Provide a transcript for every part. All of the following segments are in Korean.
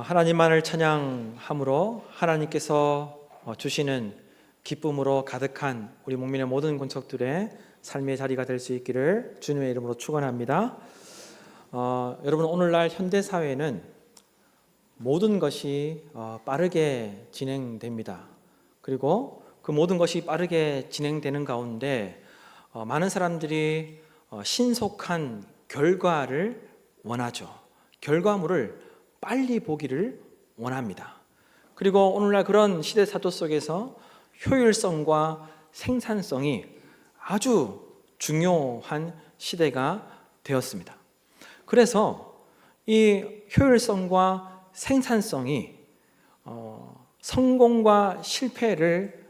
하나님만을 찬양함으로 하나님께서 주시는 기쁨으로 가득한 우리 목민의 모든 권속들의 삶의 자리가 될 수 있기를 주님의 이름으로 축원합니다. 여러분, 오늘날 현대사회는 모든 것이 빠르게 진행됩니다. 그리고 그 모든 것이 빠르게 진행되는 가운데 많은 사람들이 신속한 결과를 원하죠. 결과물을 빨리 보기를 원합니다. 그리고 오늘날 그런 시대 사도 속에서 효율성과 생산성이 아주 중요한 시대가 되었습니다. 그래서 이 효율성과 생산성이 성공과 실패를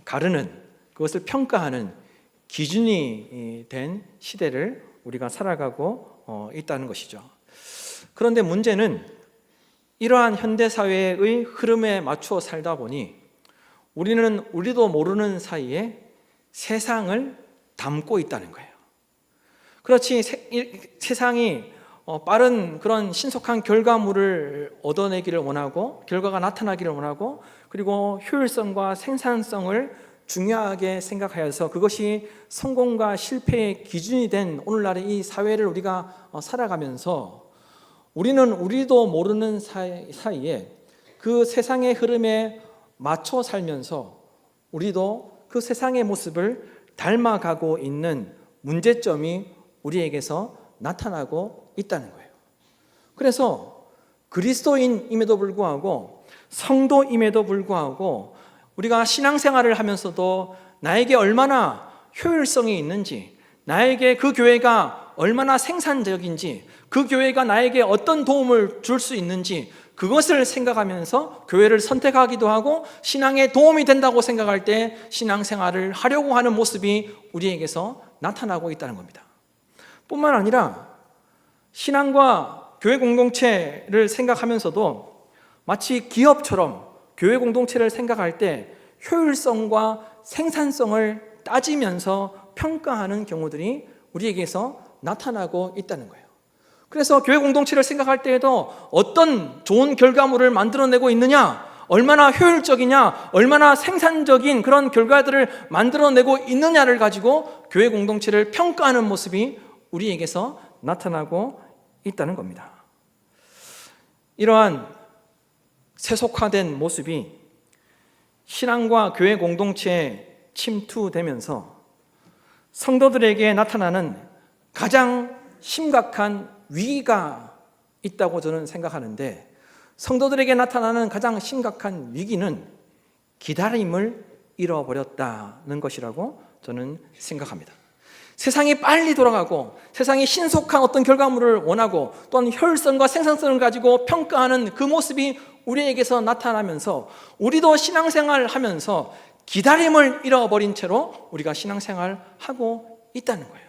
가르는, 그것을 평가하는 기준이 된 시대를 우리가 살아가고 있다는 것이죠. 그런데 문제는 이러한 현대사회의 흐름에 맞추어 살다 보니 우리도 모르는 사이에 세상을 담고 있다는 거예요. 그렇지, 세상이 빠른 그런 신속한 결과물을 얻어내기를 원하고, 결과가 나타나기를 원하고, 그리고 효율성과 생산성을 중요하게 생각하여서 그것이 성공과 실패의 기준이 된 오늘날의 이 사회를 우리가 살아가면서 우리도 모르는 사이에 그 세상의 흐름에 맞춰 살면서 우리도 그 세상의 모습을 닮아가고 있는 문제점이 우리에게서 나타나고 있다는 거예요. 그래서 그리스도인임에도 불구하고, 성도임에도 불구하고, 우리가 신앙생활을 하면서도 나에게 얼마나 효율성이 있는지, 나에게 그 교회가 얼마나 생산적인지, 그 교회가 나에게 어떤 도움을 줄 수 있는지, 그것을 생각하면서 교회를 선택하기도 하고 신앙에 도움이 된다고 생각할 때 신앙생활을 하려고 하는 모습이 우리에게서 나타나고 있다는 겁니다. 뿐만 아니라 신앙과 교회 공동체를 생각하면서도 마치 기업처럼 교회 공동체를 생각할 때 효율성과 생산성을 따지면서 평가하는 경우들이 우리에게서 나타나고 있다는 거예요. 그래서 교회 공동체를 생각할 때에도 어떤 좋은 결과물을 만들어내고 있느냐, 얼마나 효율적이냐, 얼마나 생산적인 그런 결과들을 만들어내고 있느냐를 가지고 교회 공동체를 평가하는 모습이 우리에게서 나타나고 있다는 겁니다. 이러한 세속화된 모습이 신앙과 교회 공동체에 침투되면서 성도들에게 나타나는 가장 심각한 위기가 있다고 저는 생각하는데, 성도들에게 나타나는 가장 심각한 위기는 기다림을 잃어버렸다는 것이라고 저는 생각합니다. 세상이 빨리 돌아가고 세상이 신속한 어떤 결과물을 원하고 또한 효율성과 생산성을 가지고 평가하는 그 모습이 우리에게서 나타나면서 우리도 신앙생활을 하면서 기다림을 잃어버린 채로 우리가 신앙생활하고 있다는 거예요.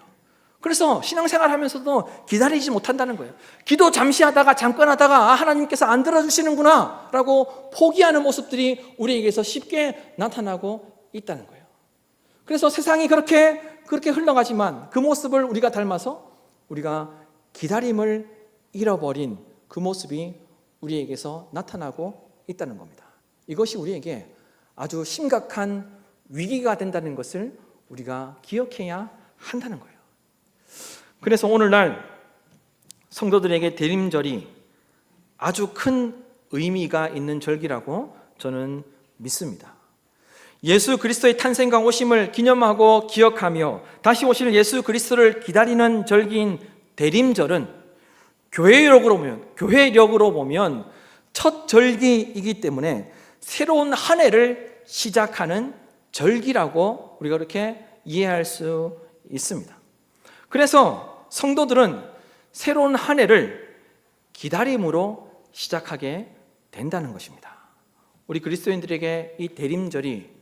그래서 신앙생활 하면서도 기다리지 못한다는 거예요. 기도 잠시 하다가 잠깐 하다가 하나님께서 안 들어주시는구나 라고 포기하는 모습들이 우리에게서 쉽게 나타나고 있다는 거예요. 그래서 세상이 그렇게 흘러가지만 그 모습을 우리가 닮아서 우리가 기다림을 잃어버린 그 모습이 우리에게서 나타나고 있다는 겁니다. 이것이 우리에게 아주 심각한 위기가 된다는 것을 우리가 기억해야 한다는 거예요. 그래서 오늘날 성도들에게 대림절이 아주 큰 의미가 있는 절기라고 저는 믿습니다. 예수 그리스도의 탄생과 오심을 기념하고 기억하며 다시 오실 예수 그리스도를 기다리는 절기인 대림절은 교회력으로 보면 첫 절기이기 때문에 새로운 한 해를 시작하는 절기라고 우리가 그렇게 이해할 수 있습니다. 그래서 성도들은 새로운 한 해를 기다림으로 시작하게 된다는 것입니다. 우리 그리스도인들에게 이 대림절이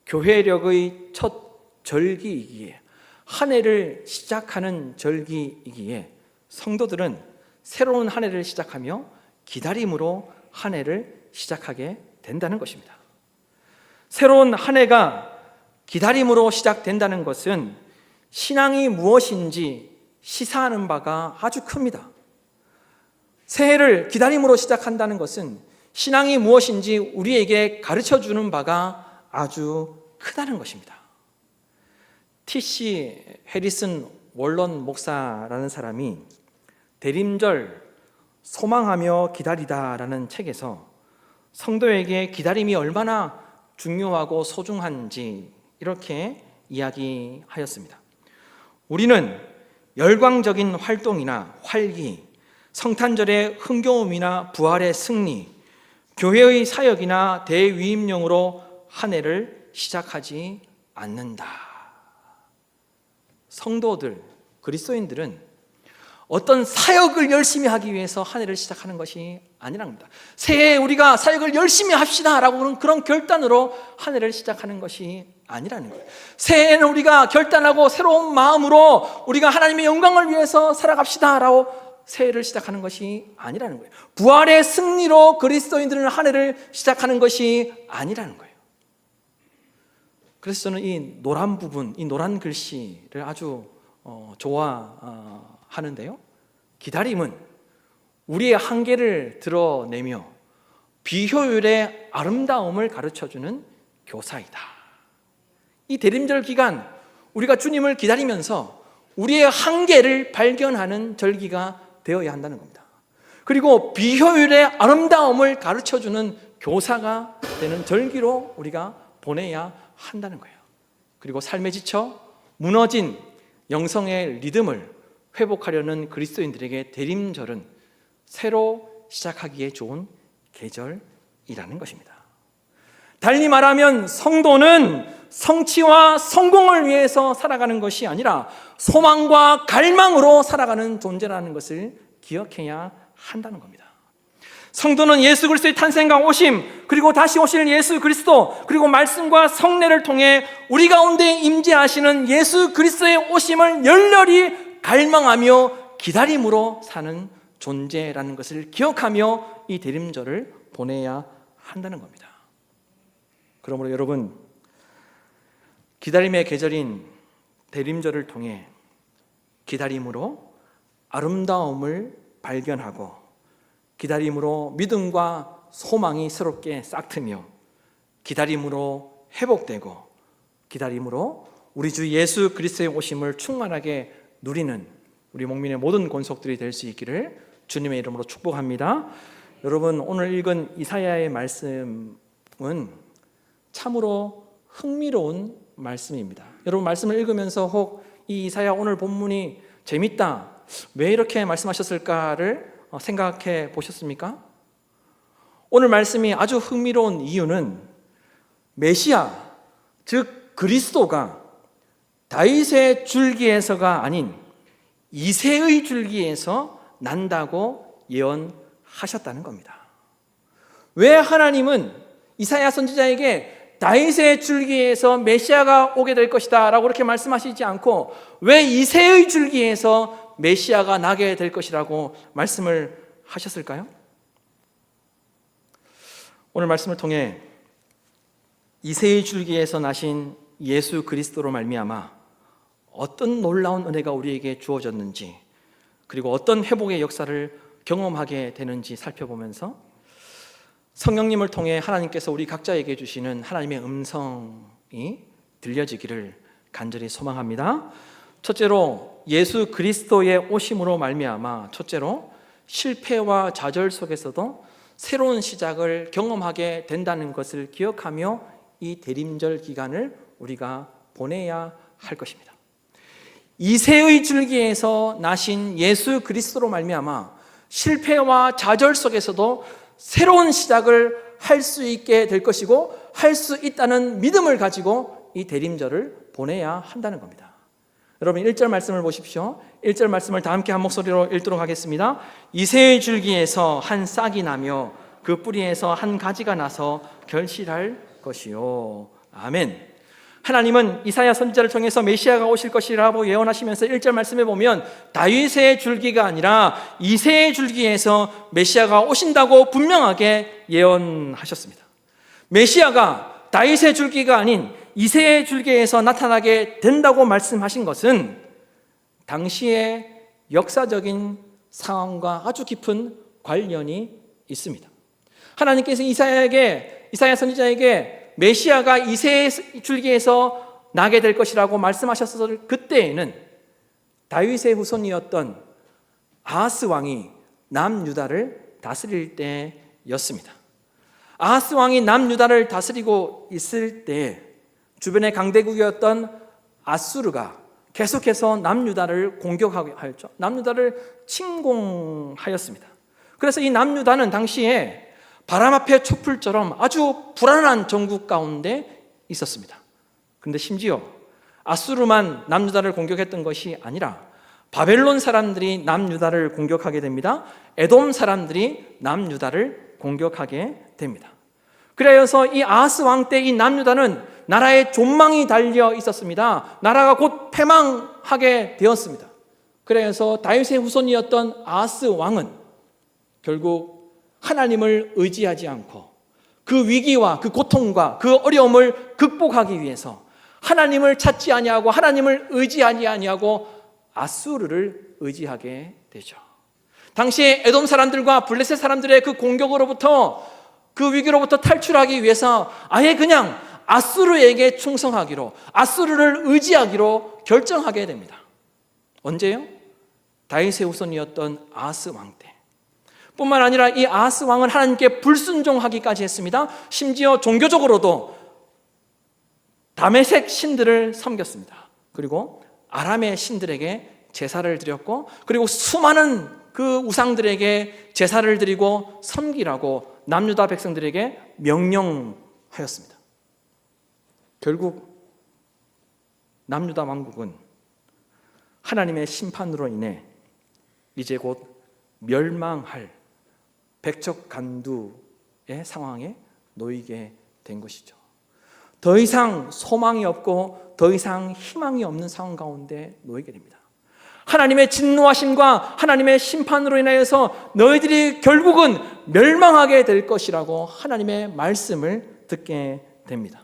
교회력의 첫 절기이기에, 한 해를 시작하는 절기이기에 성도들은 새로운 한 해를 시작하며 기다림으로 한 해를 시작하게 된다는 것입니다. 새로운 한 해가 기다림으로 시작된다는 것은 신앙이 무엇인지 시사하는 바가 아주 큽니다. 새해를 기다림으로 시작한다는 것은 신앙이 무엇인지 우리에게 가르쳐 주는 바가 아주 크다는 것입니다. T.C. 해리슨 월런 목사라는 사람이 대림절 소망하며 기다리다라는 책에서 성도에게 기다림이 얼마나 중요하고 소중한지 이렇게 이야기하였습니다. 우리는 열광적인 활동이나 활기, 성탄절의 흥겨움이나 부활의 승리, 교회의 사역이나 대위임령으로 한 해를 시작하지 않는다. 성도들, 그리스도인들은 어떤 사역을 열심히 하기 위해서 한 해를 시작하는 것이 아니라는 겁니다. 새해에 우리가 사역을 열심히 합시다라고 그런 결단으로 한 해를 시작하는 것이 아니라는 거예요. 새해에는 우리가 결단하고 새로운 마음으로 우리가 하나님의 영광을 위해서 살아갑시다라고 새해를 시작하는 것이 아니라는 거예요. 부활의 승리로 그리스도인들은 한 해를 시작하는 것이 아니라는 거예요. 그래서 저는 이 노란 부분, 이 노란 글씨를 아주 좋아하는데요. 기다림은 우리의 한계를 드러내며 비효율의 아름다움을 가르쳐주는 교사이다. 이 대림절 기간 우리가 주님을 기다리면서 우리의 한계를 발견하는 절기가 되어야 한다는 겁니다. 그리고 비효율의 아름다움을 가르쳐주는 교사가 되는 절기로 우리가 보내야 한다는 거예요. 그리고 삶에 지쳐 무너진 영성의 리듬을 회복하려는 그리스도인들에게 대림절은 새로 시작하기에 좋은 계절이라는 것입니다. 달리 말하면 성도는 성취와 성공을 위해서 살아가는 것이 아니라 소망과 갈망으로 살아가는 존재라는 것을 기억해야 한다는 겁니다. 성도는 예수 그리스도의 탄생과 오심, 그리고 다시 오실 예수 그리스도, 그리고 말씀과 성례를 통해 우리 가운데 임재하시는 예수 그리스도의 오심을 열렬히 갈망하며 기다림으로 사는 존재라는 것을 기억하며 이 대림절을 보내야 한다는 겁니다. 그러므로 여러분, 기다림의 계절인 대림절을 통해 기다림으로 아름다움을 발견하고 기다림으로 믿음과 소망이 새롭게 싹트며 기다림으로 회복되고 기다림으로 우리 주 예수 그리스도의 오심을 충만하게 누리는 우리 목민의 모든 권속들이 될 수 있기를 주님의 이름으로 축복합니다. 여러분, 오늘 읽은 이사야의 말씀은 참으로 흥미로운 말씀입니다. 여러분, 말씀을 읽으면서 혹 이 이사야 오늘 본문이 재밌다, 왜 이렇게 말씀하셨을까를 생각해 보셨습니까? 오늘 말씀이 아주 흥미로운 이유는 메시아, 즉 그리스도가 다윗의 줄기에서가 아닌 이새의 줄기에서 난다고 예언하셨다는 겁니다. 왜 하나님은 이사야 선지자에게 다윗의 줄기에서 메시아가 오게 될 것이다 라고 그렇게 말씀하시지 않고 왜 이새의 줄기에서 메시아가 나게 될 것이라고 말씀을 하셨을까요? 오늘 말씀을 통해 이새의 줄기에서 나신 예수 그리스도로 말미암아 어떤 놀라운 은혜가 우리에게 주어졌는지, 그리고 어떤 회복의 역사를 경험하게 되는지 살펴보면서 성령님을 통해 하나님께서 우리 각자에게 주시는 하나님의 음성이 들려지기를 간절히 소망합니다. 첫째로 예수 그리스도의 오심으로 말미암아 첫째로 실패와 좌절 속에서도 새로운 시작을 경험하게 된다는 것을 기억하며 이 대림절 기간을 우리가 보내야 할 것입니다. 이새의 줄기에서 나신 예수 그리스도로 말미암아 실패와 좌절 속에서도 새로운 시작을 할 수 있게 될 것이고 할 수 있다는 믿음을 가지고 이 대림절을 보내야 한다는 겁니다. 여러분 1절 말씀을 보십시오. 1절 말씀을 다 함께 한 목소리로 읽도록 하겠습니다. 이새의 줄기에서 한 싹이 나며 그 뿌리에서 한 가지가 나서 결실할 것이요. 아멘. 하나님은 이사야 선지자를 통해서 메시아가 오실 것이라고 예언하시면서 1절 말씀에 보면 다윗의 줄기가 아니라 이새의 줄기에서 메시아가 오신다고 분명하게 예언하셨습니다. 메시아가 다윗의 줄기가 아닌 이새의 줄기에서 나타나게 된다고 말씀하신 것은 당시의 역사적인 상황과 아주 깊은 관련이 있습니다. 하나님께서 이사야 선지자에게 메시아가 이새 줄기에서 나게 될 것이라고 말씀하셨을 그때에는 다윗의 후손이었던 아하스 왕이 남유다를 다스릴 때였습니다. 아하스 왕이 남유다를 다스리고 있을 때 주변의 강대국이었던 아수르가 계속해서 남유다를 공격하였죠. 남유다를 침공하였습니다. 그래서 이 남유다는 당시에 바람 앞에 촛불처럼 아주 불안한 정국 가운데 있었습니다. 그런데 심지어 아수르만 남유다를 공격했던 것이 아니라 바벨론 사람들이 남유다를 공격하게 됩니다. 에돔 사람들이 남유다를 공격하게 됩니다. 그래서 이 아하스 왕 때 이 남유다는 나라의 존망이 달려 있었습니다. 나라가 곧 패망하게 되었습니다. 그래서 다윗의 후손이었던 아하스 왕은 결국 하나님을 의지하지 않고 그 위기와 그 고통과 그 어려움을 극복하기 위해서 하나님을 찾지 아니하고 하나님을 의지하지 아니하고 아수르를 의지하게 되죠. 당시에 에돔 사람들과 블레셋 사람들의 그 공격으로부터 그 위기로부터 탈출하기 위해서 아예 그냥 아수르에게 충성하기로, 아수르를 의지하기로 결정하게 됩니다. 언제요? 다윗의 후손이었던 아하스 왕 때. 뿐만 아니라 이 아하스 왕은 하나님께 불순종하기까지 했습니다. 심지어 종교적으로도 다메섹 신들을 섬겼습니다. 그리고 아람의 신들에게 제사를 드렸고, 그리고 수많은 그 우상들에게 제사를 드리고 섬기라고 남유다 백성들에게 명령하였습니다. 결국 남유다 왕국은 하나님의 심판으로 인해 이제 곧 멸망할 백척간두의 상황에 놓이게 된 것이죠. 더 이상 소망이 없고 더 이상 희망이 없는 상황 가운데 놓이게 됩니다. 하나님의 진노하심과 하나님의 심판으로 인하여서 너희들이 결국은 멸망하게 될 것이라고 하나님의 말씀을 듣게 됩니다.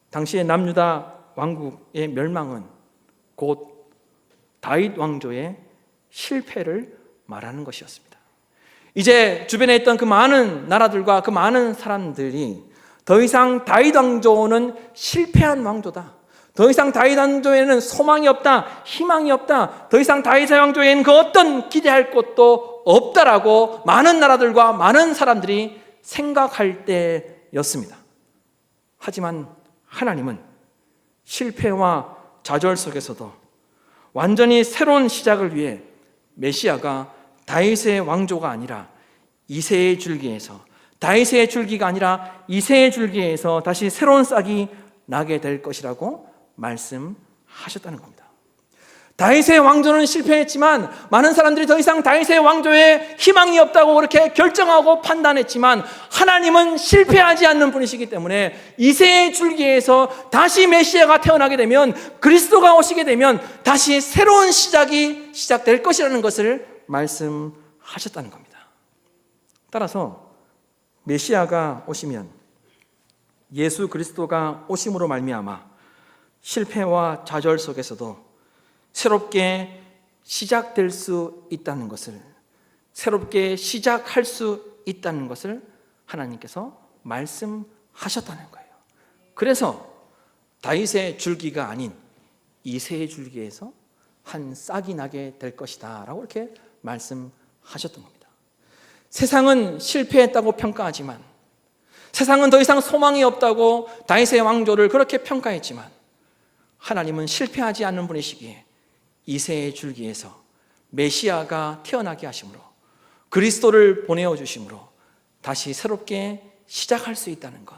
당시의 남유다 왕국의 멸망은 곧 다윗 왕조의 실패를 말하는 것이었습니다. 이제 주변에 있던 그 많은 나라들과 그 많은 사람들이 더 이상 다윗 왕조는 실패한 왕조다. 더 이상 다윗 왕조에는 소망이 없다, 희망이 없다. 더 이상 다윗 왕조에는 그 어떤 기대할 것도 없다라고 많은 나라들과 많은 사람들이 생각할 때였습니다. 하지만 하나님은 실패와 좌절 속에서도 완전히 새로운 시작을 위해 메시아가 다윗의 왕조가 아니라 이새의 줄기에서, 다윗의 줄기가 아니라 이새의 줄기에서 다시 새로운 싹이 나게 될 것이라고 말씀하셨다는 겁니다. 다윗의 왕조는 실패했지만 많은 사람들이 더 이상 다윗의 왕조에 희망이 없다고 그렇게 결정하고 판단했지만 하나님은 실패하지 않는 분이시기 때문에 이새의 줄기에서 다시 메시아가 태어나게 되면, 그리스도가 오시게 되면 다시 새로운 시작이 시작될 것이라는 것을 말씀하셨다는 겁니다. 따라서 메시아가 오시면, 예수 그리스도가 오심으로 말미암아 실패와 좌절 속에서도 새롭게 시작될 수 있다는 것을, 새롭게 시작할 수 있다는 것을 하나님께서 말씀하셨다는 거예요. 그래서 다윗의 줄기가 아닌 이새의 줄기에서 한 싹이 나게 될 것이다 라고 이렇게 말씀하셨던 겁니다. 세상은 실패했다고 평가하지만, 세상은 더 이상 소망이 없다고 다윗의 왕조를 그렇게 평가했지만, 하나님은 실패하지 않는 분이시기에 이새의 줄기에서 메시아가 태어나게 하심으로, 그리스도를 보내어 주심으로 다시 새롭게 시작할 수 있다는 것,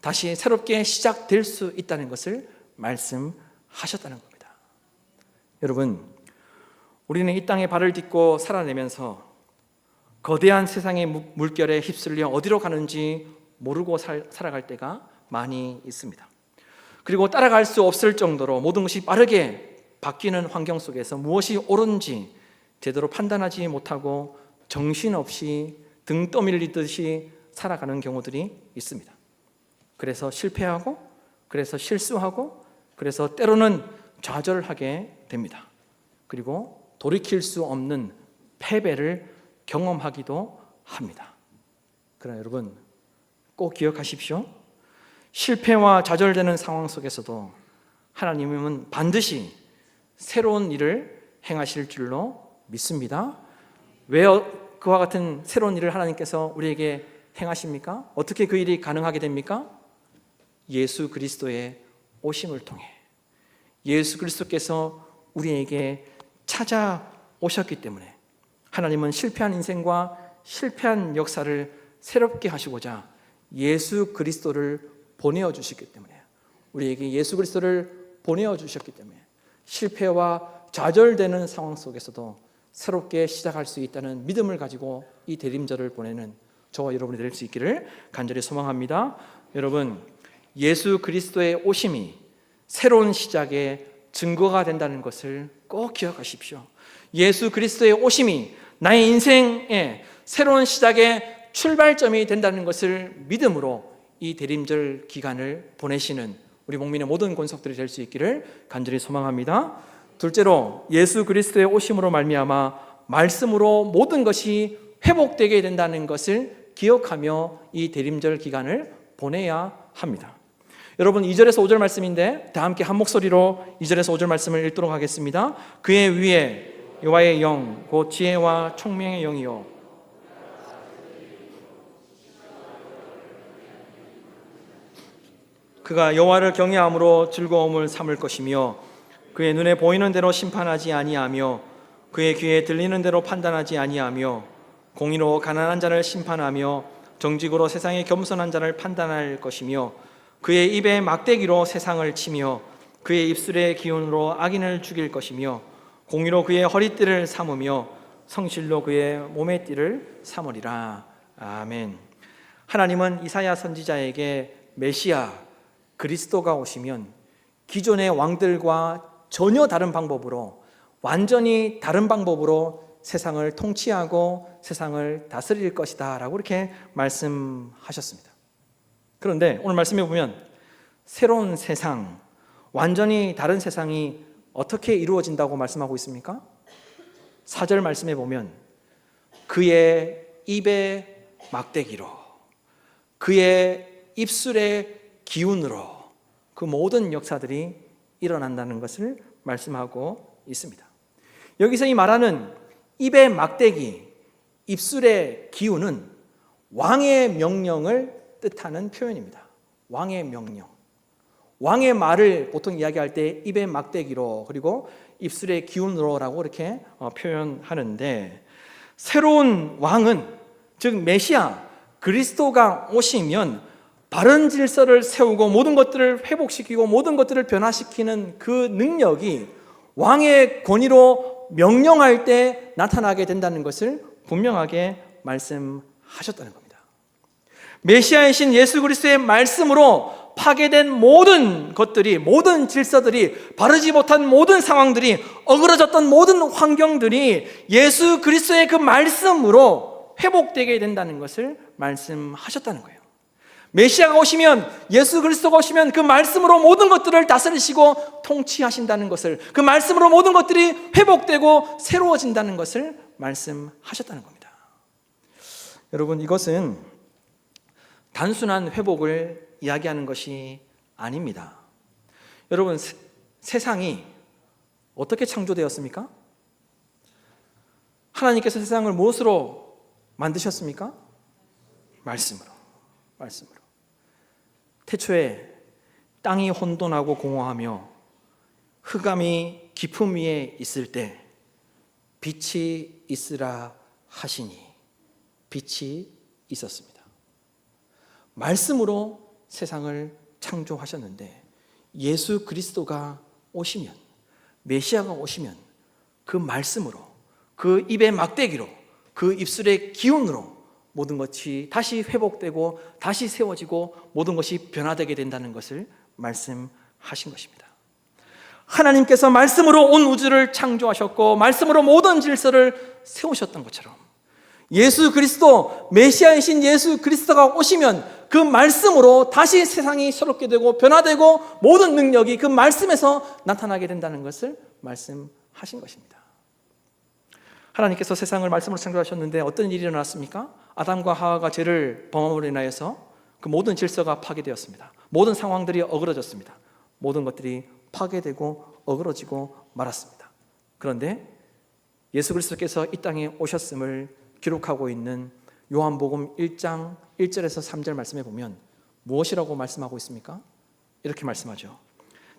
다시 새롭게 시작될 수 있다는 것을 말씀하셨다는 겁니다. 여러분, 우리는 이 땅에 발을 딛고 살아내면서 거대한 세상의 물결에 휩쓸려 어디로 가는지 모르고 살아갈 때가 많이 있습니다. 그리고 따라갈 수 없을 정도로 모든 것이 빠르게 바뀌는 환경 속에서 무엇이 옳은지 제대로 판단하지 못하고 정신없이 등 떠밀리듯이 살아가는 경우들이 있습니다. 그래서 실패하고, 그래서 실수하고, 그래서 때로는 좌절하게 됩니다. 그리고 돌이킬 수 없는 패배를 경험하기도 합니다. 그러나 여러분 꼭 기억하십시오. 실패와 좌절되는 상황 속에서도 하나님은 반드시 새로운 일을 행하실 줄로 믿습니다. 왜 그와 같은 새로운 일을 하나님께서 우리에게 행하십니까? 어떻게 그 일이 가능하게 됩니까? 예수 그리스도의 오심을 통해 예수 그리스도께서 우리에게 찾아오셨기 때문에 하나님은 실패한 인생과 실패한 역사를 새롭게 하시고자 예수 그리스도를 보내어 주셨기 때문에 우리에게 예수 그리스도를 보내어 주셨기 때문에 실패와 좌절되는 상황 속에서도 새롭게 시작할 수 있다는 믿음을 가지고 이 대림절을 보내는 저와 여러분이 될 수 있기를 간절히 소망합니다. 여러분, 예수 그리스도의 오심이 새로운 시작의 증거가 된다는 것을 꼭 기억하십시오. 예수 그리스도의 오심이 나의 인생의 새로운 시작의 출발점이 된다는 것을 믿음으로 이 대림절 기간을 보내시는 우리 목민의 모든 권속들이 될 수 있기를 간절히 소망합니다. 둘째로 예수 그리스도의 오심으로 말미암아 말씀으로 모든 것이 회복되게 된다는 것을 기억하며 이 대림절 기간을 보내야 합니다. 여러분 2절에서 5절 말씀인데 다 함께 한 목소리로 2절에서 5절 말씀을 읽도록 하겠습니다. 그의 위에 여호와의 영 곧 지혜와 총명의 영이요 그가 여호와를 경외함으로 즐거움을 삼을 것이며 그의 눈에 보이는 대로 심판하지 아니하며 그의 귀에 들리는 대로 판단하지 아니하며 공의로 가난한 자를 심판하며 정직으로 세상에 겸손한 자를 판단할 것이며 그의 입에 막대기로 세상을 치며 그의 입술의 기운으로 악인을 죽일 것이며 공의로 그의 허리띠를 삼으며 성실로 그의 몸의 띠를 삼으리라. 아멘. 하나님은 이사야 선지자에게 메시아 그리스도가 오시면 기존의 왕들과 전혀 다른 방법으로 완전히 다른 방법으로 세상을 통치하고 세상을 다스릴 것이다 라고 이렇게 말씀하셨습니다. 그런데 오늘 말씀해 보면 새로운 세상, 완전히 다른 세상이 어떻게 이루어진다고 말씀하고 있습니까? 4절 말씀해 보면 그의 입의 막대기로 그의 입술의 기운으로 그 모든 역사들이 일어난다는 것을 말씀하고 있습니다. 여기서 이 말하는 입의 막대기, 입술의 기운은 왕의 명령을 뜻하는 표현입니다. 왕의 명령. 왕의 말을 보통 이야기할 때 입의 막대기로 그리고 입술의 기운으로라고 이렇게 표현하는데 새로운 왕은 즉 메시아 그리스도가 오시면 바른 질서를 세우고 모든 것들을 회복시키고 모든 것들을 변화시키는 그 능력이 왕의 권위로 명령할 때 나타나게 된다는 것을 분명하게 말씀하셨다는 겁니다. 메시아이신 예수 그리스도의 말씀으로 파괴된 모든 것들이, 모든 질서들이, 바르지 못한 모든 상황들이, 어그러졌던 모든 환경들이 예수 그리스도의 그 말씀으로 회복되게 된다는 것을 말씀하셨다는 거예요. 메시아가 오시면, 예수 그리스도가 오시면 그 말씀으로 모든 것들을 다스리시고 통치하신다는 것을, 그 말씀으로 모든 것들이 회복되고 새로워진다는 것을 말씀하셨다는 겁니다. 여러분, 이것은 단순한 회복을 이야기하는 것이 아닙니다. 여러분, 세상이 어떻게 창조되었습니까? 하나님께서 세상을 무엇으로 만드셨습니까? 말씀으로. 태초에 땅이 혼돈하고 공허하며 흑암이 깊음 위에 있을 때 빛이 있으라 하시니 빛이 있었습니다. 말씀으로 세상을 창조하셨는데 예수 그리스도가 오시면, 메시아가 오시면 그 말씀으로, 그 입의 막대기로, 그 입술의 기운으로 모든 것이 다시 회복되고 다시 세워지고 모든 것이 변화되게 된다는 것을 말씀하신 것입니다. 하나님께서 말씀으로 온 우주를 창조하셨고 말씀으로 모든 질서를 세우셨던 것처럼 예수 그리스도, 메시아이신 예수 그리스도가 오시면 그 말씀으로 다시 세상이 새롭게 되고 변화되고 모든 능력이 그 말씀에서 나타나게 된다는 것을 말씀하신 것입니다. 하나님께서 세상을 말씀으로 창조하셨는데 어떤 일이 일어났습니까? 아담과 하와가 죄를 범함으로 인하여서 그 모든 질서가 파괴되었습니다. 모든 상황들이 어그러졌습니다. 모든 것들이 파괴되고 어그러지고 말았습니다. 그런데 예수 그리스도께서 이 땅에 오셨음을 기록하고 있는 요한복음 1장 1절에서 3절 말씀에 보면 무엇이라고 말씀하고 있습니까? 이렇게 말씀하죠.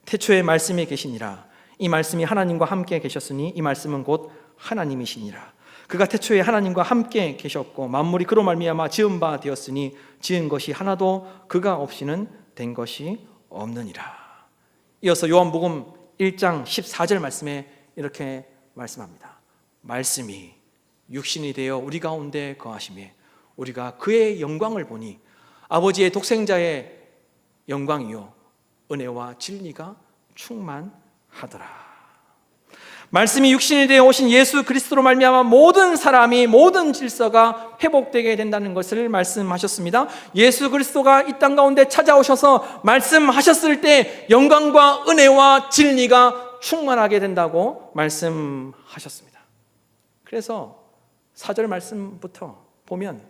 태초에 말씀이 계시니라. 이 말씀이 하나님과 함께 계셨으니 이 말씀은 곧 하나님이시니라. 그가 태초에 하나님과 함께 계셨고 만물이 그로 말미암아 지은 바 되었으니 지은 것이 하나도 그가 없이는 된 것이 없느니라. 이어서 요한복음 1장 14절 말씀에 이렇게 말씀합니다. 말씀이 육신이 되어 우리 가운데 거하시매 우리가 그의 영광을 보니 아버지의 독생자의 영광이요 은혜와 진리가 충만하더라. 말씀이 육신이 되어 오신 예수 그리스도로 말미암아 모든 사람이 모든 질서가 회복되게 된다는 것을 말씀하셨습니다. 예수 그리스도가 이 땅 가운데 찾아오셔서 말씀하셨을 때 영광과 은혜와 진리가 충만하게 된다고 말씀하셨습니다. 그래서 4절 말씀부터 보면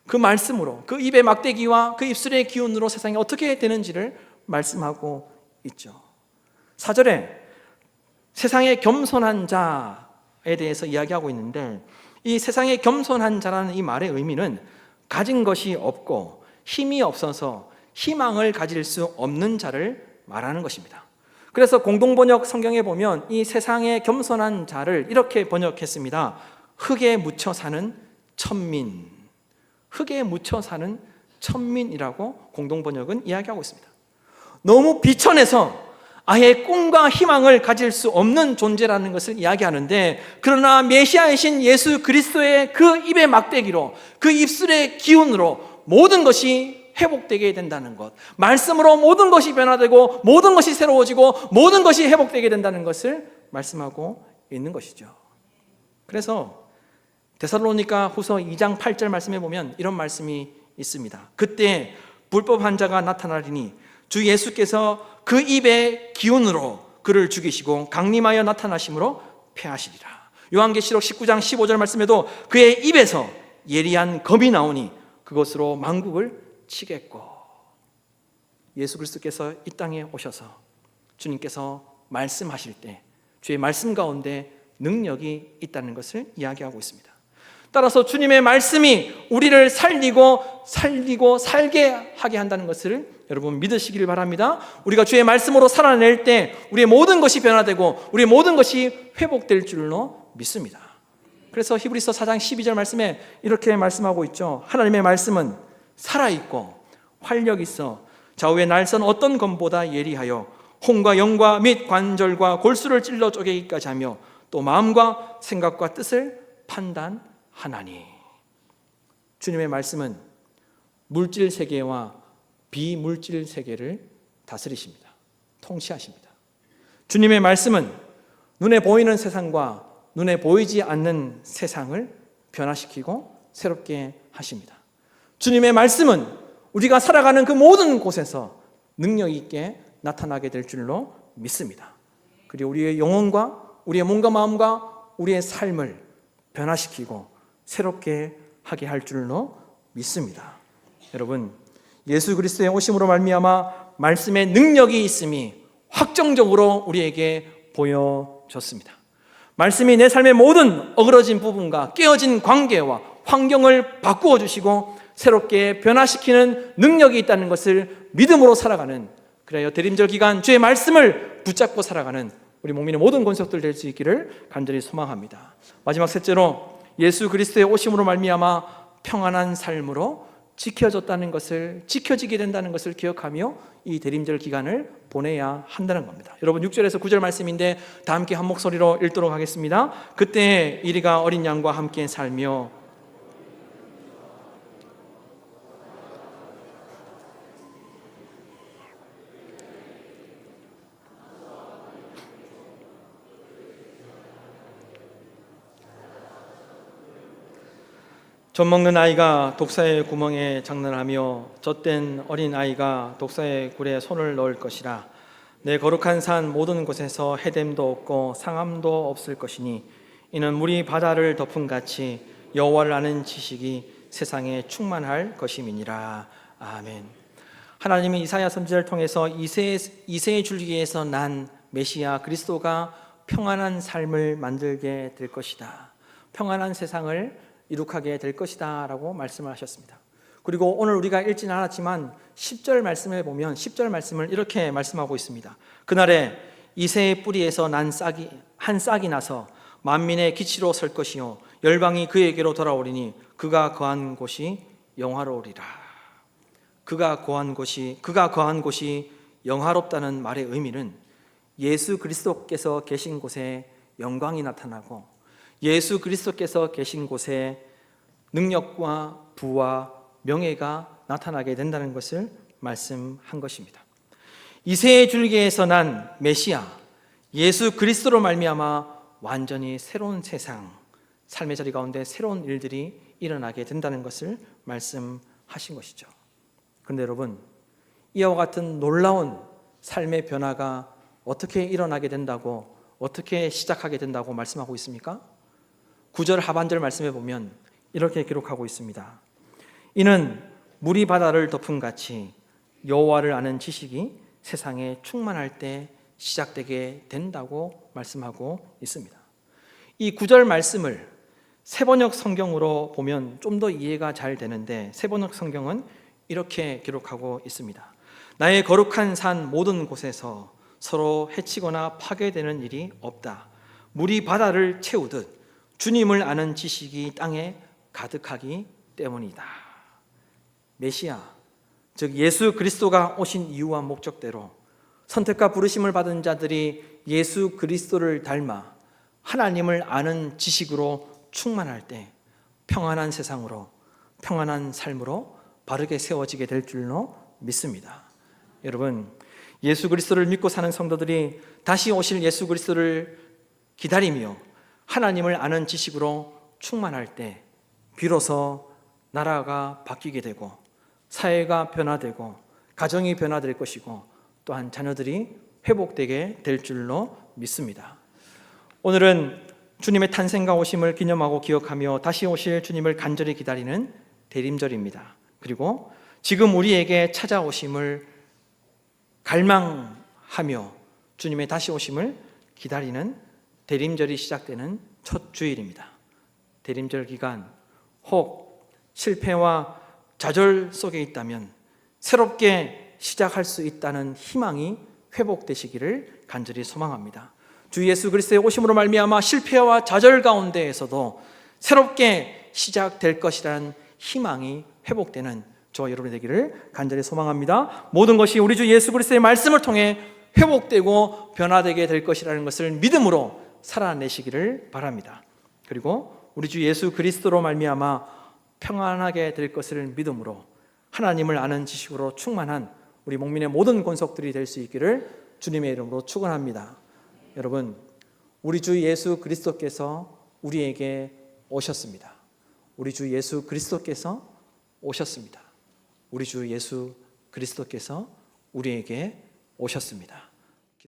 그 말씀으로 그 입의 막대기와 그 입술의 기운으로 세상이 어떻게 되는지를 말씀하고 있죠. 4절에 세상의 겸손한 자에 대해서 이야기하고 있는데 이 세상의 겸손한 자라는 이 말의 의미는 가진 것이 없고 힘이 없어서 희망을 가질 수 없는 자를 말하는 것입니다. 그래서 공동번역 성경에 보면 이 세상의 겸손한 자를 이렇게 번역했습니다. 흙에 묻혀 사는 천민. 흙에 묻혀 사는 천민이라고 공동번역은 이야기하고 있습니다. 너무 비천해서 아예 꿈과 희망을 가질 수 없는 존재라는 것을 이야기하는데 그러나 메시아이신 예수 그리스도의 그 입의 막대기로 그 입술의 기운으로 모든 것이 회복되게 된다는 것, 말씀으로 모든 것이 변화되고 모든 것이 새로워지고 모든 것이 회복되게 된다는 것을 말씀하고 있는 것이죠. 그래서 데살로니가 후서 2장 8절 말씀에 보면 이런 말씀이 있습니다. 그때 불법한 자가 나타나리니 주 예수께서 그 입의 기운으로 그를 죽이시고 강림하여 나타나심으로 패하시리라. 요한계시록 19장 15절 말씀에도 그의 입에서 예리한 검이 나오니 그것으로 만국을 치겠고. 예수 그리스도께서 이 땅에 오셔서 주님께서 말씀하실 때 주의 말씀 가운데 능력이 있다는 것을 이야기하고 있습니다. 따라서 주님의 말씀이 우리를 살리고 살게 하게 한다는 것을 여러분 믿으시기를 바랍니다. 우리가 주의 말씀으로 살아낼 때 우리의 모든 것이 변화되고 우리의 모든 것이 회복될 줄로 믿습니다. 그래서 히브리서 4장 12절 말씀에 이렇게 말씀하고 있죠. 하나님의 말씀은 살아있고 활력 있어 좌우의 날선 어떤 검보다 예리하여 혼과 영과 및 관절과 골수를 찔러 쪼개기까지 하며 또 마음과 생각과 뜻을 판단하나니. 주님의 말씀은 물질 세계와 비물질 세계를 다스리십니다. 통치하십니다. 주님의 말씀은 눈에 보이는 세상과 눈에 보이지 않는 세상을 변화시키고 새롭게 하십니다. 주님의 말씀은 우리가 살아가는 그 모든 곳에서 능력 있게 나타나게 될 줄로 믿습니다. 그리고 우리의 영혼과 우리의 몸과 마음과 우리의 삶을 변화시키고 새롭게 하게 할 줄로 믿습니다. 여러분, 예수 그리스도의 오심으로 말미암아 말씀의 능력이 있음이 확정적으로 우리에게 보여졌습니다. 말씀이 내 삶의 모든 어그러진 부분과 깨어진 관계와 환경을 바꾸어 주시고 새롭게 변화시키는 능력이 있다는 것을 믿음으로 살아가는, 그래야 대림절 기간 주의 말씀을 붙잡고 살아가는 우리 목민의 모든 권속들 될 수 있기를 간절히 소망합니다. 마지막 셋째로 예수 그리스도의 오심으로 말미암아 평안한 삶으로 지켜졌다는 것을, 지켜지게 된다는 것을 기억하며 이 대림절 기간을 보내야 한다는 겁니다. 여러분 6절에서 9절 말씀인데 다 함께 한 목소리로 읽도록 하겠습니다. 그때 이리가 어린 양과 함께 살며 젖 먹는 아이가 독사의 구멍에 장난하며 젖된 어린 아이가 독사의 굴에 손을 넣을 것이라. 내 거룩한 산 모든 곳에서 해됨도 없고 상함도 없을 것이니 이는 물이 바다를 덮은 같이 여호와를 아는 지식이 세상에 충만할 것임이니라. 아멘. 하나님이 이사야 선지자를 통해서 이새의 줄기에서 난 메시아 그리스도가 평안한 삶을 만들게 될 것이다, 평안한 세상을 이룩하게 될 것이다 라고 말씀을 하셨습니다. 그리고 오늘 우리가 읽지는 않았지만 10절 말씀을 보면 10절 말씀을 이렇게 말씀하고 있습니다. 그날에 이새의 뿌리에서 난 한 싹이 나서 만민의 기치로 설 것이요 열방이 그에게로 돌아오리니 그가 거한 곳이 영화로우리라. 그가 거한 곳이 영화롭다는 말의 의미는 예수 그리스도께서 계신 곳에 영광이 나타나고 예수 그리스도께서 계신 곳에 능력과 부와 명예가 나타나게 된다는 것을 말씀한 것입니다. 이새의 줄기에서 난 메시아 예수 그리스도로 말미암아 완전히 새로운 세상, 삶의 자리 가운데 새로운 일들이 일어나게 된다는 것을 말씀하신 것이죠. 그런데 여러분, 이와 같은 놀라운 삶의 변화가 어떻게 일어나게 된다고, 어떻게 시작하게 된다고 말씀하고 있습니까? 9절 하반절 말씀에 보면 이렇게 기록하고 있습니다. 이는 물이 바다를 덮은 같이 여호와를 아는 지식이 세상에 충만할 때 시작되게 된다고 말씀하고 있습니다. 이 9절 말씀을 세번역 성경으로 보면 좀 더 이해가 잘 되는데, 세번역 성경은 이렇게 기록하고 있습니다. 나의 거룩한 산 모든 곳에서 서로 해치거나 파괴되는 일이 없다. 물이 바다를 채우듯 주님을 아는 지식이 땅에 가득하기 때문이다. 메시아, 즉 예수 그리스도가 오신 이유와 목적대로 선택과 부르심을 받은 자들이 예수 그리스도를 닮아 하나님을 아는 지식으로 충만할 때 평안한 세상으로, 평안한 삶으로 바르게 세워지게 될 줄로 믿습니다. 여러분, 예수 그리스도를 믿고 사는 성도들이 다시 오실 예수 그리스도를 기다리며 하나님을 아는 지식으로 충만할 때 비로소 나라가 바뀌게 되고 사회가 변화되고 가정이 변화될 것이고 또한 자녀들이 회복되게 될 줄로 믿습니다. 오늘은 주님의 탄생과 오심을 기념하고 기억하며 다시 오실 주님을 간절히 기다리는 대림절입니다. 그리고 지금 우리에게 찾아오심을 갈망하며 주님의 다시 오심을 기다리는 대림절이 시작되는 첫 주일입니다. 대림절 기간, 혹 실패와 좌절 속에 있다면 새롭게 시작할 수 있다는 희망이 회복되시기를 간절히 소망합니다. 주 예수 그리스도의 오심으로 말미암아 실패와 좌절 가운데에서도 새롭게 시작될 것이라는 희망이 회복되는 저와 여러분이 되기를 간절히 소망합니다. 모든 것이 우리 주 예수 그리스도의 말씀을 통해 회복되고 변화되게 될 것이라는 것을 믿음으로 살아내시기를 바랍니다. 그리고 우리 주 예수 그리스도로 말미암아 평안하게 될 것을 믿음으로 하나님을 아는 지식으로 충만한 우리 목민의 모든 권속들이 될 수 있기를 주님의 이름으로 축원합니다. 여러분, 우리 주 예수 그리스도께서 우리에게 오셨습니다. 우리 주 예수 그리스도께서 오셨습니다. 우리 주 예수 그리스도께서 우리에게 오셨습니다.